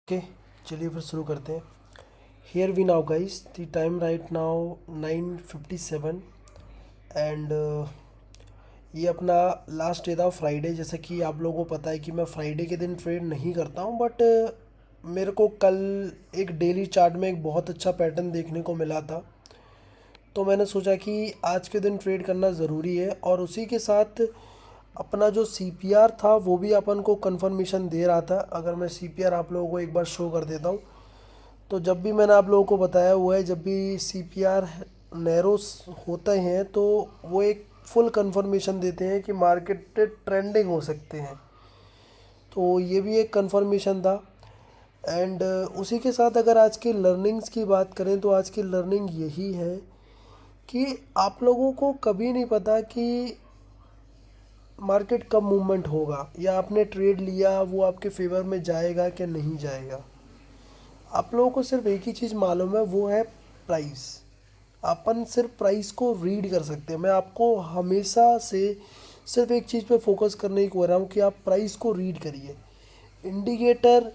Okay, चलिए फिर शुरू करते हैं। Here we now guys, the time right now 9:57 and ये अपना लास्ट डे था फ्राइडे। जैसे कि आप लोगों को पता है कि मैं फ्राइडे के दिन ट्रेड नहीं करता हूँ, बट मेरे को कल एक डेली चार्ट में एक बहुत अच्छा पैटर्न देखने को मिला था। तो मैंने सोचा कि आज के दिन ट्रेड करना ज़रूरी है, और उसी के साथ अपना जो सीपीआर था वो भी अपन को कंफर्मेशन दे रहा था। अगर मैं सीपीआर आप लोगों को एक बार शो कर देता हूँ, तो जब भी मैंने आप लोगों को बताया हुआ है, जब भी सीपीआर नैरोस होते हैं तो वो एक फुल कंफर्मेशन देते हैं कि मार्केट ट्रेंडिंग हो सकते हैं। तो ये भी एक कंफर्मेशन था। एंड उसी के साथ अगर आज की लर्निंग्स की बात करें तो आज की लर्निंग यही है कि आप लोगों को कभी नहीं पता कि मार्केट कब मूवमेंट होगा, या आपने ट्रेड लिया वो आपके फेवर में जाएगा कि नहीं जाएगा। आप लोगों को सिर्फ एक ही चीज़ मालूम है, वो है प्राइस। अपन सिर्फ प्राइस को रीड कर सकते हैं। मैं आपको हमेशा से सिर्फ एक चीज़ पे फोकस करने की कह रहा हूँ कि आप प्राइस को रीड करिए। इंडिकेटर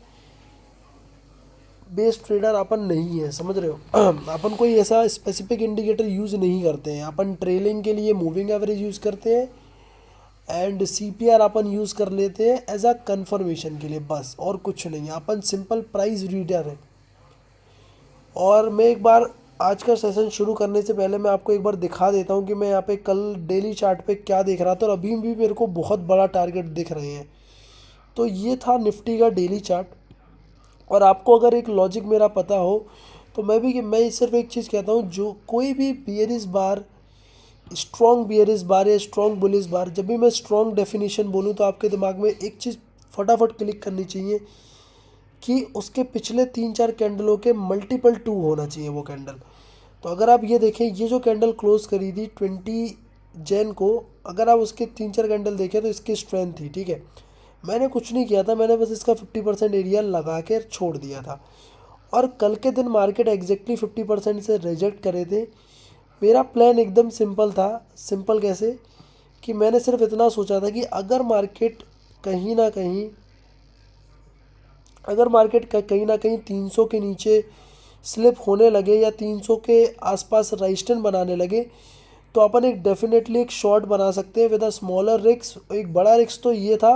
बेस्ड ट्रेडर अपन नहीं है, समझ रहे हो। अपन कोई ऐसा स्पेसिफिक इंडिकेटर यूज़ नहीं करते हैं। अपन ट्रेलिंग के लिए मूविंग एवरेज यूज़ करते हैं, एंड सीपीआर अपन यूज़ कर लेते हैं एज अ कंफर्मेशन के लिए, बस और कुछ नहीं है। अपन सिंपल प्राइस रीडर है। और मैं एक बार आज का सेशन शुरू करने से पहले मैं आपको एक बार दिखा देता हूँ कि मैं यहाँ पे कल डेली चार्ट पे क्या देख रहा था, और अभी भी मेरे को बहुत बड़ा टारगेट दिख रहे हैं। तो ये था निफ्टी का डेली चार्ट। और आपको अगर एक लॉजिक मेरा पता हो तो मैं सिर्फ एक चीज़ कहता हूँ, जो कोई भी बियरिश बार, स्ट्रॉन्ग बियरिश बार या स्ट्रॉन्ग बुलिश बार, जब भी मैं स्ट्रॉन्ग डेफिनेशन बोलूँ तो आपके दिमाग में एक चीज़ फटाफट क्लिक करनी चाहिए कि उसके पिछले 3-4 कैंडलों के मल्टीपल 2 होना चाहिए वो कैंडल। तो अगर आप ये देखें, ये जो कैंडल क्लोज करी थी 20 जैन को, अगर आप उसके 3-4 कैंडल देखें तो इसकी स्ट्रेंथ थी, ठीक है। मैंने कुछ नहीं किया था, मैंने बस इसका 50% एरिया लगा के छोड़ दिया था। और कल के दिन मार्केट एग्जैक्टली 50% से रिजेक्ट करे थे। मेरा प्लान एकदम सिंपल था। सिंपल कैसे, कि मैंने सिर्फ इतना सोचा था कि अगर मार्केट कहीं ना कहीं कहीं ना कहीं 300 के नीचे स्लिप होने लगे, या 300 के आसपास रेजिस्टेंस बनाने लगे, तो अपन एक डेफिनेटली एक शॉर्ट बना सकते हैं विद अ स्मॉलर रिस्क। एक बड़ा रिस्क तो ये था,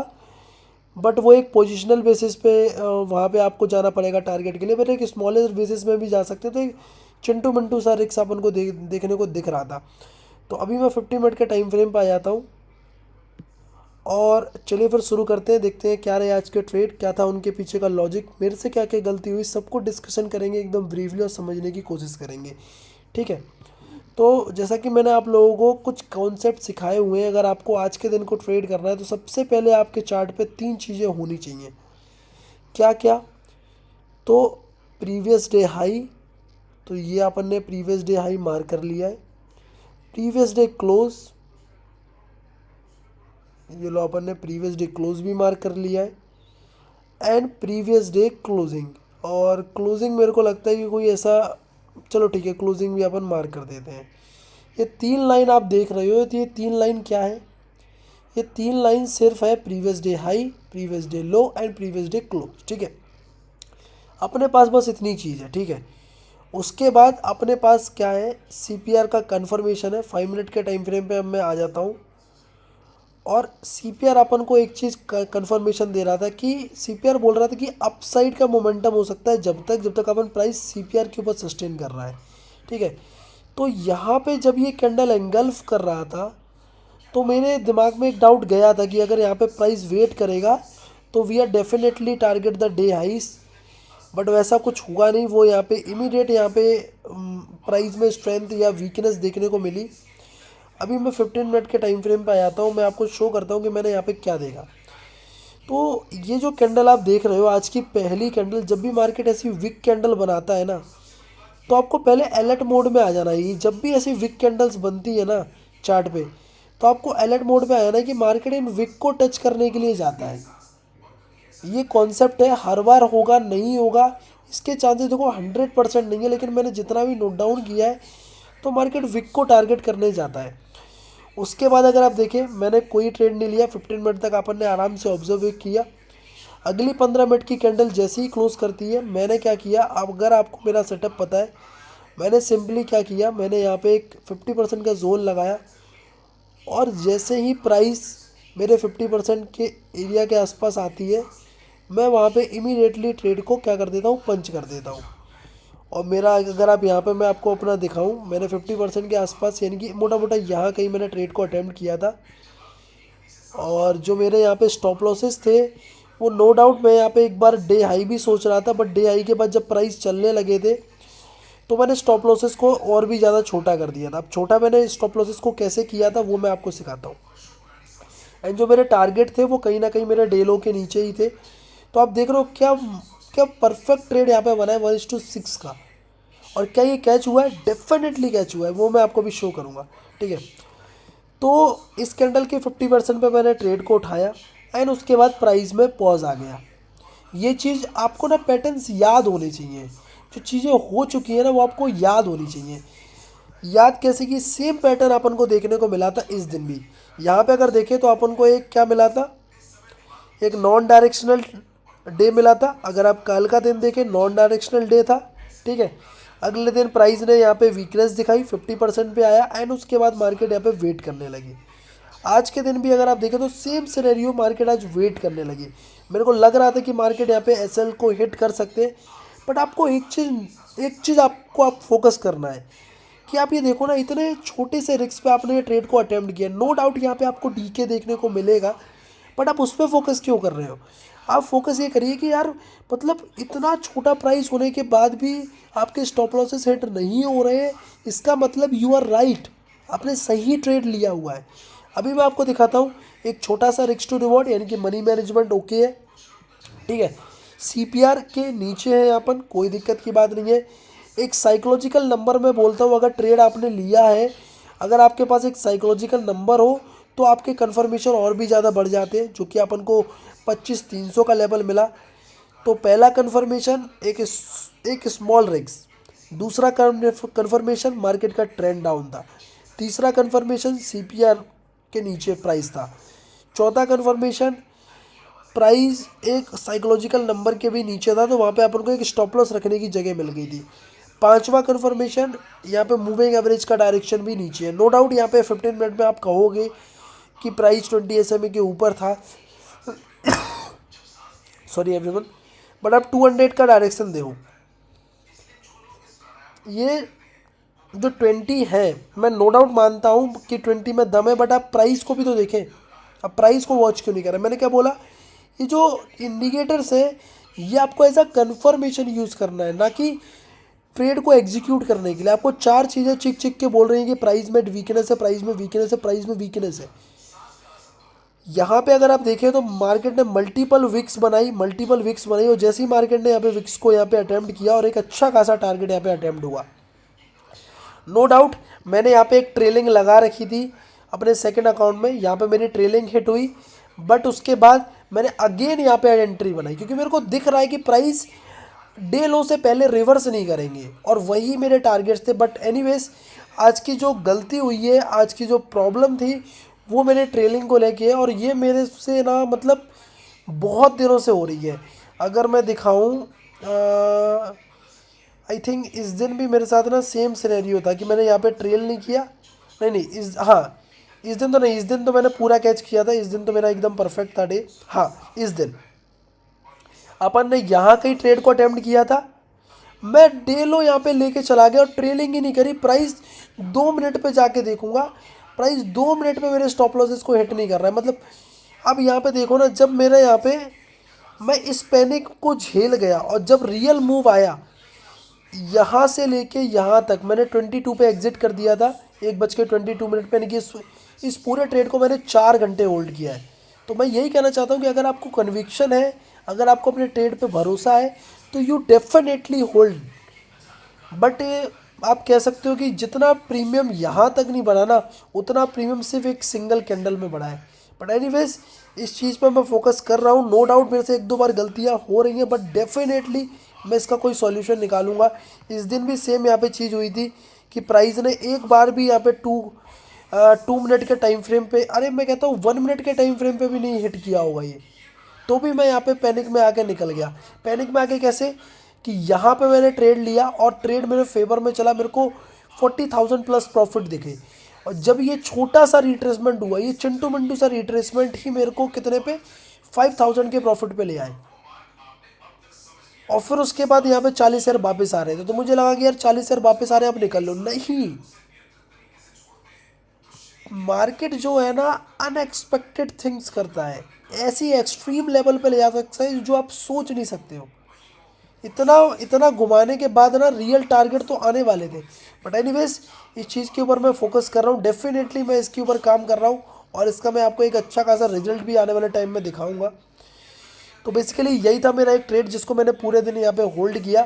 बट वो एक पोजिशनल बेसिस पे वहाँ पे आपको जाना पड़ेगा टारगेट के लिए, बट एक स्मॉलर बेसिस में भी जा सकते हैं। तो एक चिंटू मिंटू सा रिस्क अपन को देखने को दिख रहा था। तो अभी मैं 50 मिनट के टाइम फ्रेम पर आ जाता हूँ, और चलिए फिर शुरू करते हैं। देखते हैं क्या रहे आज के ट्रेड, क्या था उनके पीछे का लॉजिक, मेरे से क्या क्या गलती हुई, सबको डिस्कशन करेंगे एकदम ब्रीफली और समझने की कोशिश करेंगे, ठीक है। तो जैसा कि मैंने आप लोगों को कुछ कॉन्सेप्ट सिखाए हुए हैं, अगर आपको आज के दिन को ट्रेड करना है तो सबसे पहले आपके चार्ट पे 3 चीज़ें होनी चाहिए। क्या क्या? तो प्रीवियस डे हाई, तो ये अपन ने प्रीवियस डे हाई मार्क कर लिया है। प्रीवियस डे क्लोज, ये लो अपन ने प्रीवियस डे क्लोज भी मार्क कर लिया है। एंड प्रीवियस डे क्लोजिंग, और क्लोजिंग मेरे को लगता है कि कोई ऐसा, चलो ठीक है, क्लोजिंग भी अपन मार्क कर देते हैं। ये 3 लाइन आप देख रहे हो, तो ये 3 लाइन क्या है? ये 3 लाइन सिर्फ है previous day high, previous day low and previous day close, ठीक है। अपने पास बस इतनी चीज़ है, ठीक है। उसके बाद अपने पास क्या है, सीपीआर का कंफर्मेशन है। 5 मिनट के टाइम फ्रेम पे अब मैं आ जाता हूँ, और सीपीआर अपन को एक चीज़ कंफर्मेशन दे रहा था कि सीपीआर बोल रहा था कि अपसाइड का मोमेंटम हो सकता है जब तक अपन प्राइस सीपीआर के ऊपर सस्टेन कर रहा है, ठीक है। तो यहाँ पे जब ये कैंडल एंगल्फ कर रहा था, तो मेरे दिमाग में एक डाउट गया था कि अगर यहाँ पे प्राइस वेट करेगा तो we are definitely target the day highs. But वैसा कुछ हुआ नहीं, वो यहाँ पे इमीडिएट यहाँ पे प्राइस में स्ट्रेंथ या वीकनेस देखने को मिली। अभी मैं 15 मिनट के टाइम फ्रेम पे आ जाता हूँ, मैं आपको शो करता हूँ कि मैंने यहाँ पे क्या देखा। तो ये जो कैंडल आप देख रहे हो, आज की पहली कैंडल, जब भी मार्केट ऐसी विक कैंडल बनाता है ना, तो आपको पहले अलर्ट मोड में आ जाना है। जब भी ऐसी विक कैंडल्स बनती है ना चार्ट पे, तो आपको अलर्ट मोड में आ जाना है कि मार्केट इन विक को टच करने के लिए जाता है। ये कॉन्सेप्ट है, हर बार होगा नहीं होगा इसके चांसेस देखो 100% नहीं है, लेकिन मैंने जितना भी नोट डाउन किया है, तो मार्केट विक को टारगेट करने जाता है। उसके बाद अगर आप देखें, मैंने कोई ट्रेड नहीं लिया, 15 मिनट तक अपन ने आराम से ऑब्जर्व किया। अगली 15 मिनट की कैंडल जैसे ही क्लोज करती है, मैंने क्या किया, अब अगर आपको मेरा सेटअप पता है, मैंने सिंपली क्या किया, मैंने यहाँ पे एक 50% का जोन लगाया और जैसे ही प्राइस मेरे 50% के एरिया के आसपास आती है, मैं वहाँ पे इमीडिएटली ट्रेड को क्या कर देता हूँ, पंच कर देता हूँ। और मेरा अगर आप यहाँ पे मैं आपको अपना दिखाऊँ, मैंने 50% के आसपास यानी कि मोटा मोटा यहाँ कहीं मैंने ट्रेड को अटैम्प्ट किया था। और जो मेरे यहाँ पे स्टॉप लॉसेस थे, वो नो डाउट मैं यहाँ पे एक बार डे हाई भी सोच रहा था, बट डे हाई के बाद जब प्राइस चलने लगे थे तो मैंने स्टॉप लॉसेस को और भी ज़्यादा छोटा कर दिया था। अब छोटा मैंने स्टॉप लॉसेस को कैसे किया था वो मैं आपको सिखाता हूँ। एंड जो मेरे टारगेट थे वो कहीं ना कहीं मेरे डे लो के नीचे ही थे। तो आप देख रहे हो क्या क्या परफेक्ट ट्रेड यहाँ पे बना है 1:6 का। और क्या ये कैच हुआ है? डेफिनेटली कैच हुआ है, वो मैं आपको भी शो करूँगा। ठीक है, तो इस कैंडल के 50% पे मैंने ट्रेड को उठाया एंड उसके बाद प्राइस में पॉज आ गया। ये चीज़ आपको ना पैटर्न्स याद होने चाहिए, जो चीज़ें हो चुकी है ना वो आपको याद होनी चाहिए। याद कैसे कि सेम पैटर्न अपन को देखने को मिला था इस दिन भी। यहाँ पे अगर देखें तो अपन को एक क्या मिला था, एक नॉन डायरेक्शनल डे मिला था। अगर आप कल का दिन देखें, नॉन डायरेक्शनल डे था। ठीक है, अगले दिन प्राइस ने यहाँ पे वीकनेस दिखाई, 50% पे आया एंड उसके बाद मार्केट यहाँ पे वेट करने लगी। आज के दिन भी अगर आप देखें तो सेम सिनेरियो, मार्केट आज वेट करने लगी। मेरे को लग रहा था कि मार्केट यहाँ पे एसएल को हिट कर सकते हैं, बट आपको एक चीज़ आपको आप फोकस करना है कि आप ये देखो ना, इतने छोटे से रिस्क पे आपने ये ट्रेड को अटेम्प्ट किया। नो डाउट यहाँ पे आपको डीके देखने को मिलेगा, बट आप उस पर फोकस क्यों कर रहे हो? आप फोकस ये करिए कि यार मतलब इतना छोटा प्राइस होने के बाद भी आपके स्टॉप लॉसेस हिट नहीं हो रहे हैं, इसका मतलब यू आर राइट, आपने सही ट्रेड लिया हुआ है। अभी मैं आपको दिखाता हूँ एक छोटा सा रिस्क टू रिवॉर्ड यानी कि मनी मैनेजमेंट ओके है। ठीक है, सीपीआर के नीचे है अपन, कोई दिक्कत की बात नहीं है। एक साइकोलॉजिकल नंबर में बोलता हूँ, अगर ट्रेड आपने लिया है, अगर आपके पास एक साइकोलॉजिकल नंबर हो तो आपके कन्फर्मेशन और भी ज़्यादा बढ़ जाते हैं, जो कि अपन को 25,300 का लेवल मिला। तो पहला कन्फर्मेशन एक स्मॉल रिस्क, दूसरा कन्फर्मेशन मार्केट का ट्रेंड डाउन था, तीसरा कन्फर्मेशन सीपीआर के नीचे प्राइस था, चौथा कन्फर्मेशन प्राइस एक साइकोलॉजिकल नंबर के भी नीचे था, तो वहाँ पे अपन को एक स्टॉप लॉस रखने की जगह मिल गई थी। पांचवा कन्फर्मेशन, यहाँ पे मूविंग एवरेज का डायरेक्शन भी नीचे है। नो डाउट यहाँ पे 15 मिनट में आप कहोगे कि प्राइस 20 SMA के ऊपर था, सॉरी एवरीवन, बट आप 200 का डायरेक्शन देखो, ये जो 20 है, मैं नो डाउट मानता हूँ कि 20 में दम है, बट आप प्राइस को भी तो देखें। अब प्राइस को वॉच क्यों नहीं कर रहे? मैंने क्या बोला, ये जो इंडिकेटर्स है ये आपको एज अ कन्फर्मेशन यूज़ करना है, ना कि ट्रेड को एग्जीक्यूट करने के लिए। आपको चार चीज़ें चिक चिक के बोल रही हैं कि प्राइस में वीकनेस है, प्राइस में वीकनेस है, प्राइस में वीकनेस है। यहाँ पे अगर आप देखें तो मार्केट ने मल्टीपल विक्स बनाई और जैसे ही मार्केट ने यहाँ पे विक्स को यहाँ पे अटेम्प्ट किया और एक अच्छा खासा टारगेट यहाँ पे अटेम्प्ट हुआ। नो डाउट मैंने यहाँ पे एक ट्रेलिंग लगा रखी थी अपने सेकंड अकाउंट में, यहाँ पे मेरी ट्रेलिंग हिट हुई, बट उसके बाद मैंने अगेन यहाँ पे एंट्री बनाई क्योंकि मेरे को दिख रहा है कि प्राइस डे लो से पहले रिवर्स नहीं करेंगे और वही मेरे टारगेट्स थे। बट एनीवेज, आज की जो गलती हुई है, आज की जो प्रॉब्लम थी वो मेरे ट्रेलिंग को लेके है और ये मेरे से ना मतलब बहुत दिनों से हो रही है। अगर मैं दिखाऊं, आई थिंक इस दिन भी मेरे साथ ना सेम सिनेरियो था कि मैंने यहाँ पे ट्रेल नहीं किया। नहीं नहीं, इस दिन तो नहीं, इस दिन तो मैंने पूरा कैच किया था, इस दिन तो मेरा एकदम परफेक्ट था डे। हाँ, इस दिन अपन ने यहाँ कहीं ट्रेड को अटेम्प्ट किया था, मैं डे लो यहाँ पे लेके चला गया और ट्रेलिंग ही नहीं करी। प्राइस 2 मिनट पे जाके देखूंगा, प्राइस 2 मिनट में मेरे स्टॉप लॉसेस को हिट नहीं कर रहा है। मतलब अब यहाँ पे देखो ना, जब मेरे यहाँ पे मैं इस पैनिक को झेल गया और जब रियल मूव आया यहाँ से लेके यहाँ तक, मैंने 22 पे एग्जिट कर दिया था, 1:22 पे, यानी कि इस पूरे ट्रेड को मैंने 4 घंटे होल्ड किया है। तो मैं यही कहना चाहता हूँ कि अगर आपको कन्विक्शन है, अगर आपको अपने ट्रेड पे भरोसा है तो यू डेफिनेटली होल्ड। बट आप कह सकते हो कि जितना प्रीमियम यहाँ तक नहीं बढ़ा ना, उतना प्रीमियम सिर्फ एक सिंगल कैंडल में बढ़ा है। बट एनीवेज, इस चीज़ पर मैं फोकस कर रहा हूँ। नो डाउट मेरे से एक दो बार गलतियाँ हो रही हैं, बट डेफिनेटली मैं इसका कोई सॉल्यूशन निकालूंगा। इस दिन भी सेम यहाँ पे चीज़ हुई थी कि प्राइस ने एक बार भी यहाँ पे 2 मिनट के टाइम फ्रेम पे, अरे मैं कहता हूँ 1 मिनट के टाइम फ्रेम पे भी नहीं हिट किया होगा ये। तो भी मैं यहाँ पे पैनिक में आके निकल गया। पैनिक में आके कैसे कि यहाँ पे मैंने ट्रेड लिया और ट्रेड मेरे फेवर में चला, मेरे को 40,000 प्लस प्रॉफिट दिखे। और जब ये छोटा सा रिट्रेसमेंट हुआ, ये चिंटू मिंटू सा रिट्रेसमेंट ही मेरे को कितने पे 5,000 के प्रॉफिट पे ले आए। और फिर उसके बाद यहाँ पे 40,000 वापस आ रहे थे, तो मुझे लगा कि यार 40,000 वापस आ रहे हैं, अब निकल लो। नहीं, मार्केट जो है ना अनएक्सपेक्टेड थिंग्स करता है, ऐसी एक्सट्रीम लेवल पे ले जा सकता है जो आप सोच नहीं सकते हो। इतना इतना घुमाने के बाद ना रियल टारगेट तो आने वाले थे। बट एनीवेज, इस चीज़ के ऊपर मैं फोकस कर रहा हूँ, डेफिनेटली मैं इसके ऊपर काम कर रहा हूँ और इसका मैं आपको एक अच्छा खासा रिजल्ट भी आने वाले टाइम में दिखाऊंगा। तो बेसिकली यही था मेरा एक ट्रेड जिसको मैंने पूरे दिन यहाँ पे होल्ड किया।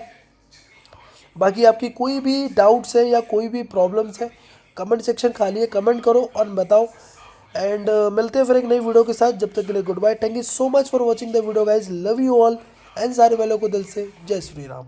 बाकी आपकी कोई भी डाउट्स है या कोई भी प्रॉब्लम्स है, कमेंट सेक्शन खाली है, कमेंट करो और बताओ। एंड मिलते हैं फिर एक नई वीडियो के साथ। जब तक के लिए goodbye, thank you so much for watching the video guys, love you all and सारे वालों को दिल से जय श्री राम।